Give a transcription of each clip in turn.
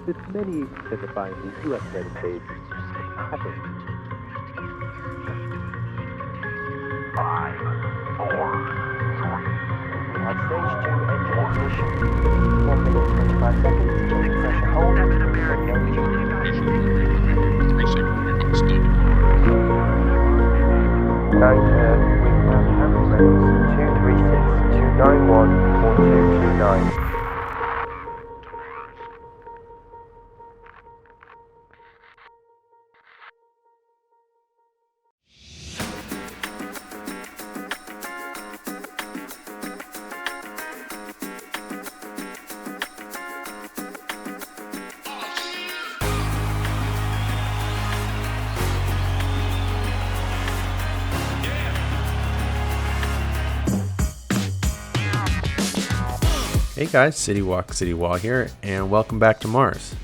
that many specifying the two activated stage happen. 5, 4, 3. We have stage 2 engine ignition. 1 minute 25 seconds. Check pressure hold. No and we have Harry Reynolds 236 291 4229. Hey guys, City Walk, City Wall here, and welcome back to Mars.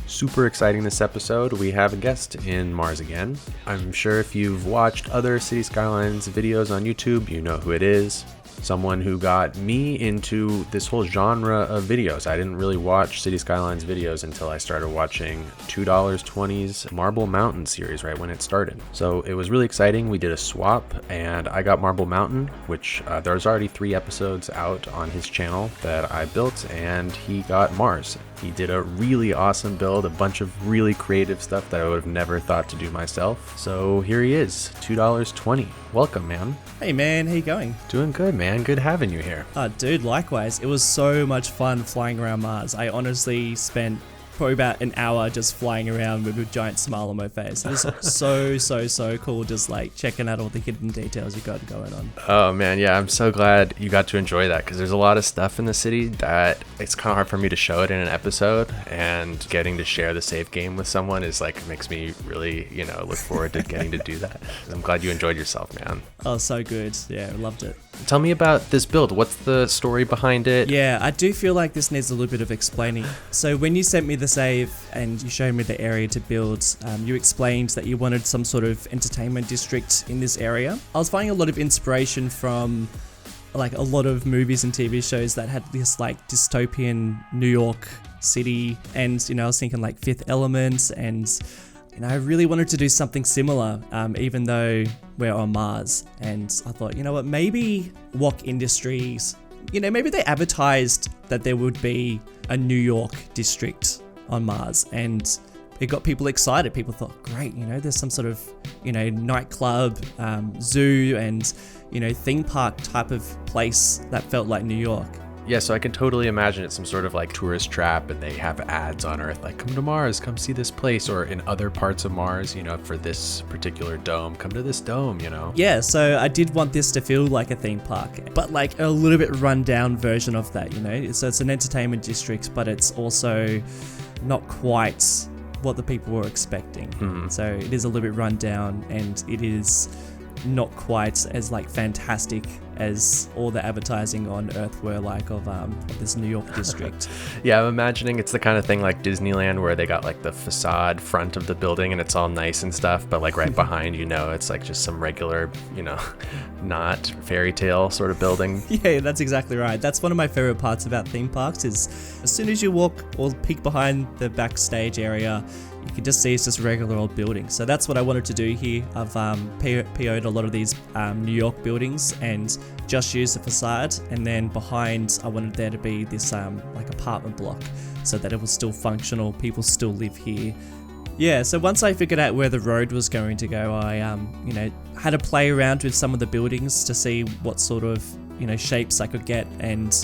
Super exciting this episode, we have a guest in Mars again. I'm sure if you've watched other City Skylines videos on YouTube, you know who it is. Someone who got me into this whole genre of videos. I didn't really watch City Skylines videos until I started watching $2.20's Marble Mountain series right when it started. So it was really exciting. We did a swap and I got Marble Mountain, which there's already 3 episodes out on his channel that I built, and he got Mars. He did a really awesome build, a bunch of really creative stuff that I would have never thought to do myself. So here he is, $2.20. Welcome, man. Hey man, how you going? Doing good, man. Good having you here. Dude, likewise. It was so much fun flying around Mars. I honestly spent probably about an hour just flying around with a giant smile on my face. It was so cool, just like checking out all the hidden details you got going on. Oh man, yeah, I'm so glad you got to enjoy that, because there's a lot of stuff in the city that it's kind of hard for me to show it in an episode, and getting to share the save game with someone is like, makes me really, look forward to getting to do that. I'm glad you enjoyed yourself, man. Oh, so good. Yeah, I loved it. Tell me about this build. What's the story behind it? Yeah, I do feel like this needs a little bit of explaining. So when you sent me the save and you showed me the area to build, you explained that you wanted some sort of entertainment district in this area. I was finding a lot of inspiration from like a lot of movies and TV shows that had this like dystopian New York city, and I was thinking like Fifth Element, and I really wanted to do something similar, even though we're on Mars. And I thought, you know what, maybe Walk Industries, maybe they advertised that there would be a New York district on Mars, and it got people excited. People thought, great, there's some sort of, nightclub, zoo, and, theme park type of place that felt like New York. Yeah, so I can totally imagine it's some sort of like tourist trap, and they have ads on Earth like, come to Mars, come see this place, or in other parts of Mars, for this particular dome, come to this dome, Yeah, so I did want this to feel like a theme park, but like a little bit run down version of that, So it's an entertainment district, but it's also not quite what the people were expecting. Mm-hmm. So it is a little bit run down, and it is not quite as like fantastic as all the advertising on Earth were like of this New York district. Yeah, I'm imagining it's the kind of thing like Disneyland, where they got like the facade front of the building and it's all nice and stuff, but like right behind, it's like just some regular, not fairy tale sort of building. Yeah, that's exactly right. That's one of my favorite parts about theme parks, is as soon as you walk or peek behind the backstage area, you can just see it's just regular old buildings. So that's what I wanted to do here. I've PO'd a lot of these New York buildings and just used the facade, and then behind I wanted there to be this like apartment block, so that it was still functional, people still live here. Yeah, so once I figured out where the road was going to go, I had to play around with some of the buildings to see what sort of shapes I could get, and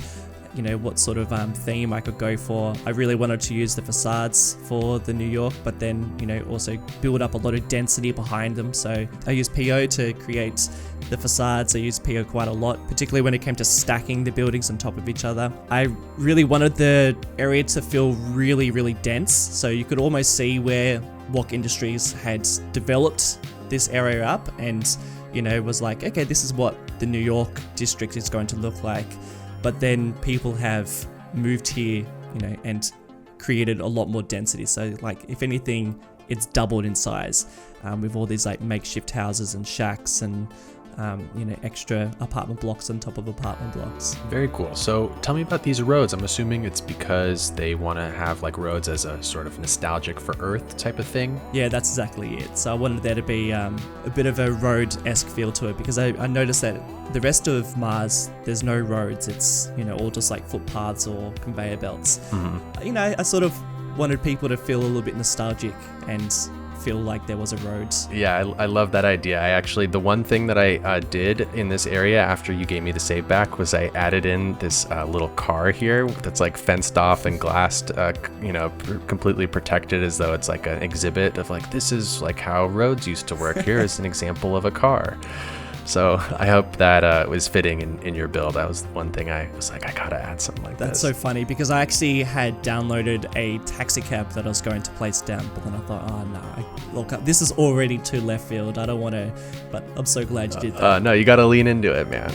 what sort of theme I could go for. I really wanted to use the facades for the New York, but then, also build up a lot of density behind them. So I used PO to create the facades. I used PO quite a lot, particularly when it came to stacking the buildings on top of each other. I really wanted the area to feel really, really dense. So you could almost see where Walk Industries had developed this area up, and, was like, okay, this is what the New York district is going to look like. But then people have moved here, and created a lot more density. So like, if anything, it's doubled in size, with all these like makeshift houses and shacks and extra apartment blocks on top of apartment blocks. Very cool. So tell me about these roads. I'm assuming it's because they want to have like roads as a sort of nostalgic for Earth type of thing. Yeah, that's exactly it. So I wanted there to be a bit of a road-esque feel to it, because I noticed that the rest of Mars, there's no roads. It's, all just like footpaths or conveyor belts. Mm-hmm. I sort of wanted people to feel a little bit nostalgic and feel like there was a road. Yeah, I love that idea. The one thing that I did in this area after you gave me the save back was I added in this little car here that's like fenced off and glassed, completely protected, as though it's like an exhibit of like, this is like how roads used to work. Here is an example of a car. So I hope that was fitting in your build. That was one thing I was like, I gotta add something like that. That's so funny, because I actually had downloaded a taxi cab that I was going to place down, but then I thought, oh no, look, this is already too left field. I don't want to, but I'm so glad you did that. No, you gotta lean into it, man.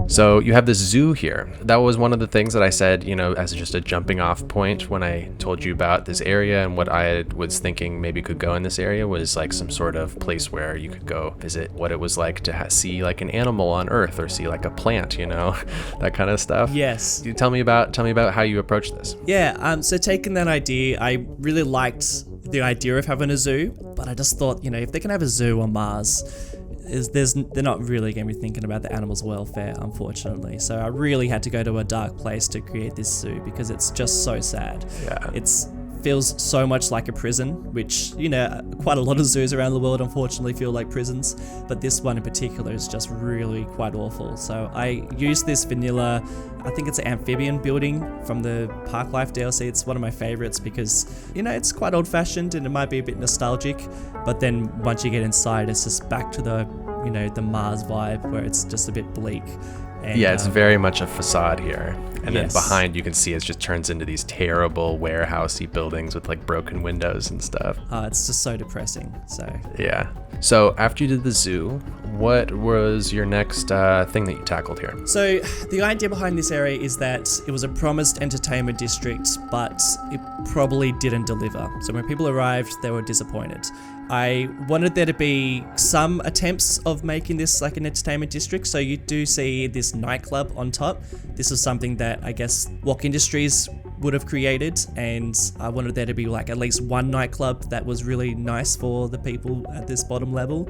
So you have this zoo here. That was one of the things that I said, as just a jumping off point when I told you about this area, and what I was thinking maybe could go in this area was like some sort of place where you could go visit what it was like to see like an animal on Earth, or see like a plant, that kind of stuff. Yes. You tell me about how you approach this. Yeah. So taking that idea, I really liked the idea of having a zoo, but I just thought, if they can have a zoo on Mars, they're not really going to be thinking about the animals' welfare, unfortunately. So I really had to go to a dark place to create this zoo, because it's just so sad. Yeah. It feels so much like a prison, which, quite a lot of zoos around the world unfortunately feel like prisons, but this one in particular is just really quite awful. So I used this vanilla, I think it's an amphibian building from the Park Life DLC. It's one of my favorites because, it's quite old-fashioned and it might be a bit nostalgic, but then once you get inside, it's just back to the Mars vibe, where it's just a bit bleak. And, yeah, it's very much a facade here. And yes. then behind, you can see it just turns into these terrible warehousey buildings with like broken windows and stuff. It's just so depressing. So yeah. So after you did the zoo, what was your next thing that you tackled here? So the idea behind this area is that it was a promised entertainment district, but it probably didn't deliver. So when people arrived, they were disappointed. I wanted there to be some attempts of making this like an entertainment district. So you do see this nightclub on top. This is something that I guess Walk Industries would have created, and I wanted there to be like at least one nightclub that was really nice for the people at this bottom level.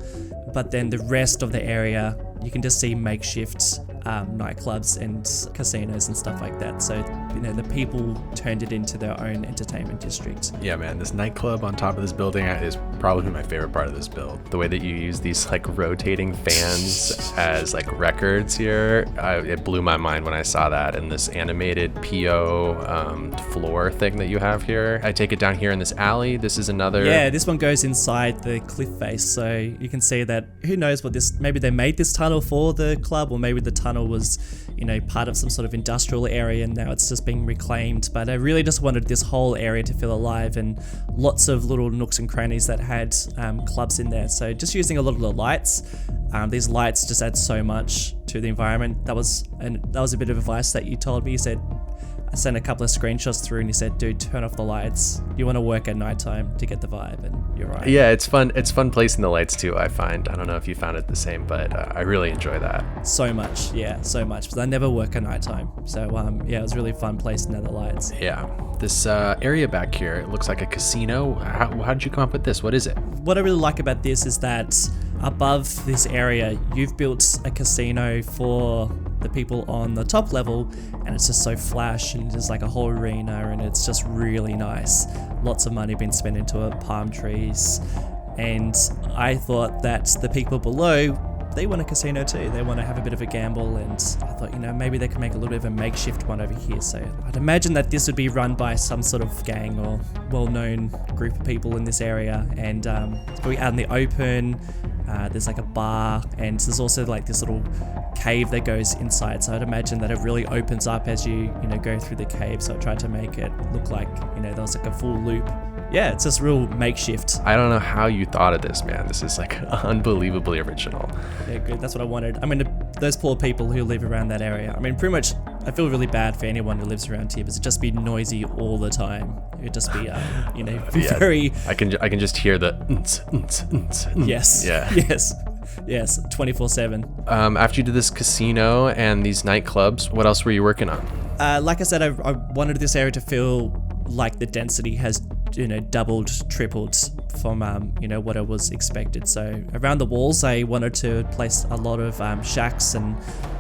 But then the rest of the area, you can just see makeshift nightclubs and casinos and stuff like that. So, the people turned it into their own entertainment district. Yeah, man, this nightclub on top of this building is probably my favorite part of this build. The way that you use these like rotating fans as like records here, it blew my mind when I saw that. And this animated PO floor thing that you have here. I take it down here in this alley. This is another... Yeah, this one goes inside the cliff face. So you can see that, who knows what this... Maybe they made this tunnel for the club, or maybe the tunnel was, part of some sort of industrial area and now it's just being reclaimed. But I really just wanted this whole area to feel alive, and lots of little nooks and crannies that had clubs in there. So just using a lot of the lights. These lights just add so much to the environment. That was a bit of advice that you told me. You said, I sent a couple of screenshots through and you said, dude, turn off the lights. You want to work at nighttime to get the vibe, and you're right. Yeah, it's fun. It's fun placing the lights too, I find. I don't know if you found it the same, but I really enjoy that. So much, yeah, so much. Because I never work at nighttime. So it was really fun placing down the lights. Yeah. This area back here, it looks like a casino. How did you come up with this? What is it? What I really like about this is that above this area, you've built a casino for the people on the top level, and it's just so flash, and there's like a whole arena, and it's just really nice. Lots of money being spent into it, palm trees, and I thought that the people below, they want a casino too. They want to have a bit of a gamble, and I thought, maybe they could make a little bit of a makeshift one over here. So I'd imagine that this would be run by some sort of gang or well-known group of people in this area, and it's probably out in the open. There's like a bar, and there's also like this little cave that goes inside. So I'd imagine that it really opens up as you go through the cave. So I tried to make it look like there was like a full loop. Yeah, it's just real makeshift. I don't know how you thought of this, man. This is like unbelievably original. Yeah, good. That's what I wanted. I mean, those poor people who live around that area. I mean, pretty much, I feel really bad for anyone who lives around here because it'd just be noisy all the time. It'd just be, very. I can just hear the. Yes. Yeah. Yes. 24/7. After you did this casino and these nightclubs, what else were you working on? Like I said, I wanted this area to feel like the density has doubled, tripled from what I was expected. So around the walls I wanted to place a lot of shacks and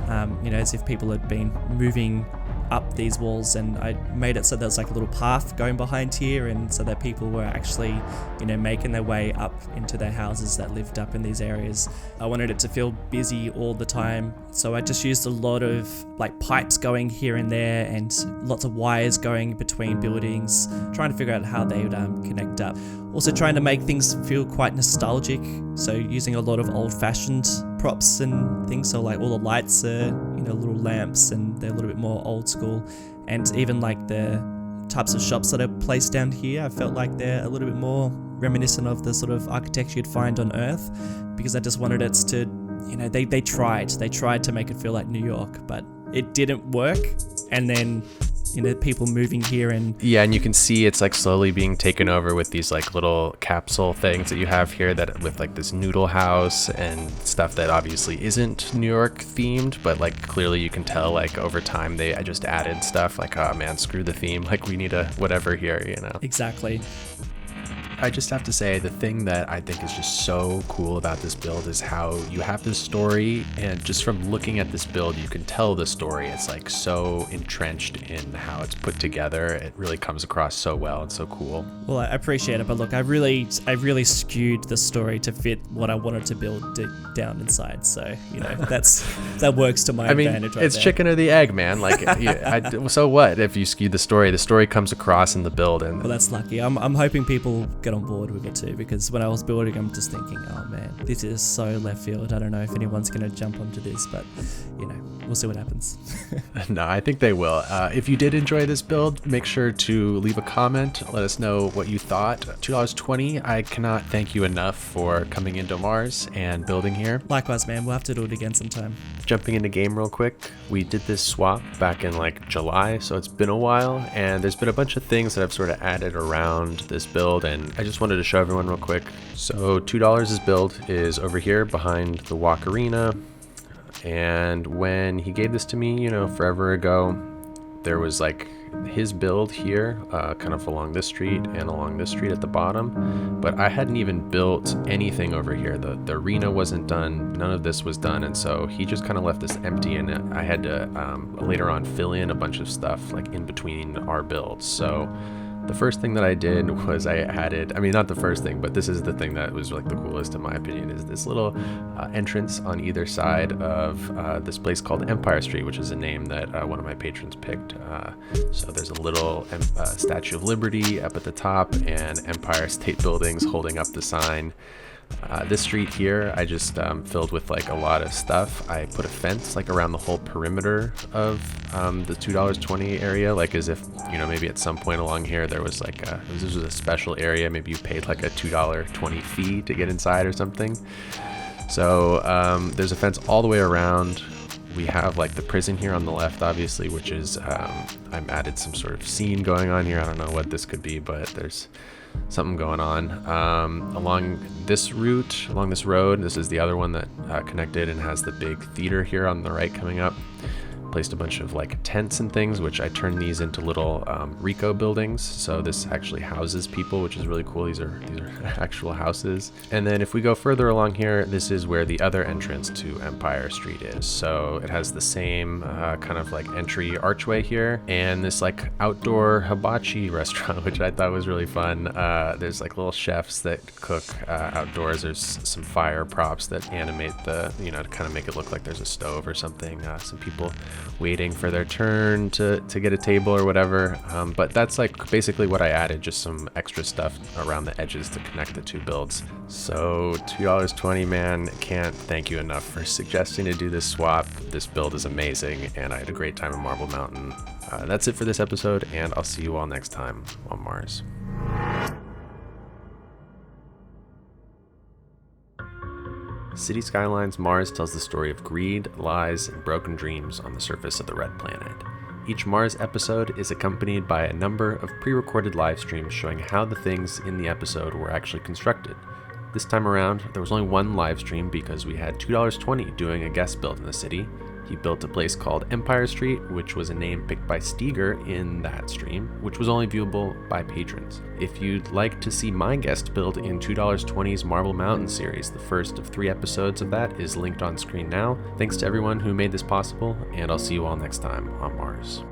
as if people had been moving up these walls, and I made it so there's like a little path going behind here, and so that people were actually making their way up into their houses that lived up in these areas. I wanted it to feel busy all the time, so I just used a lot of like pipes going here and there and lots of wires going between buildings, trying to figure out how they would connect up. Also trying to make things feel quite nostalgic, so using a lot of old-fashioned props and things, so like all the lights are little lamps and they're a little bit more old school, and even like the types of shops that are placed down here, I felt like they're a little bit more reminiscent of the sort of architecture you'd find on Earth, because I just wanted it to they tried to make it feel like New York, but it didn't work. And then people moving here, and and you can see it's like slowly being taken over with these like little capsule things that you have here, that with like this noodle house and stuff that obviously isn't New York themed, but like clearly you can tell like over time I just added stuff like, oh man, screw the theme, like we need a whatever here. Exactly. I just have to say, the thing that I think is just so cool about this build is how you have this story, and just from looking at this build, you can tell the story. It's like so entrenched in how it's put together. It really comes across so well and so cool. Well, I appreciate it, but look, I really skewed the story to fit what I wanted to build down inside. So, that works to my advantage right it's there. Chicken or the egg, man. Like, so what if you skew the story? The story comes across in the build. And well, that's lucky. I'm hoping people get on board with it too, because when I was building, I'm just thinking, oh man, this is so left field. I don't know if anyone's going to jump onto this, but we'll see what happens. No, I think they will. If you did enjoy this build, make sure to leave a comment. Let us know what you thought. $2.20. I cannot thank you enough for coming into Mars and building here. Likewise, man. We'll have to do it again sometime. Jumping into game real quick, we did this swap back in like July, so it's been a while, and there's been a bunch of things that I've sort of added around this build, and I just wanted to show everyone real quick. So $2's build is over here behind the walk arena, and when he gave this to me, forever ago, there was like his build here, kind of along this street and along this street at the bottom, but I hadn't even built anything over here. The arena wasn't done, none of this was done, and so he just kind of left this empty, and I had to later on fill in a bunch of stuff like in between our builds. So the first thing that I did was I added, not the first thing, but this is the thing that was like the coolest in my opinion, is this little entrance on either side of this place called Empire Street, which is a name that one of my patrons picked. So there's a little Statue of Liberty up at the top and Empire State Buildings holding up the sign. This street here, I just filled with like a lot of stuff. I put a fence like around the whole perimeter of the $2.20 area, like as if, maybe at some point along here there was like this was a special area. Maybe you paid like a $2.20 fee to get inside or something. So there's a fence all the way around. We have like the prison here on the left, obviously, which is I've added some sort of scene going on here. I don't know what this could be, but there's something going on along this route, along this road. This is the other one that connected and has the big theater here on the right coming up. Placed a bunch of like tents and things, which I turned these into little Rico buildings. So this actually houses people, which is really cool. These are actual houses. And then if we go further along here, this is where the other entrance to Empire Street is. So it has the same kind of like entry archway here, and this like outdoor hibachi restaurant, which I thought was really fun. There's like little chefs that cook outdoors. There's some fire props that animate the, to kind of make it look like there's a stove or something. Some people waiting for their turn to get a table or whatever. But that's like basically what I added, just some extra stuff around the edges to connect the two builds. So $2.20, man, can't thank you enough for suggesting to do this swap. This build is amazing, and I had a great time in Marble Mountain. That's it for this episode, and I'll see you all next time on Mars. City Skylines Mars tells the story of greed, lies, and broken dreams on the surface of the Red Planet. Each Mars episode is accompanied by a number of pre-recorded live streams showing how the things in the episode were actually constructed. This time around, there was only one live stream because we had $2.20 doing a guest build in the city. He built a place called Empire Street, which was a name picked by Steger in that stream, which was only viewable by patrons. If you'd like to see my guest build in $2.20's Marble Mountain series, the first of 3 episodes of that is linked on screen now. Thanks to everyone who made this possible, and I'll see you all next time on Mars.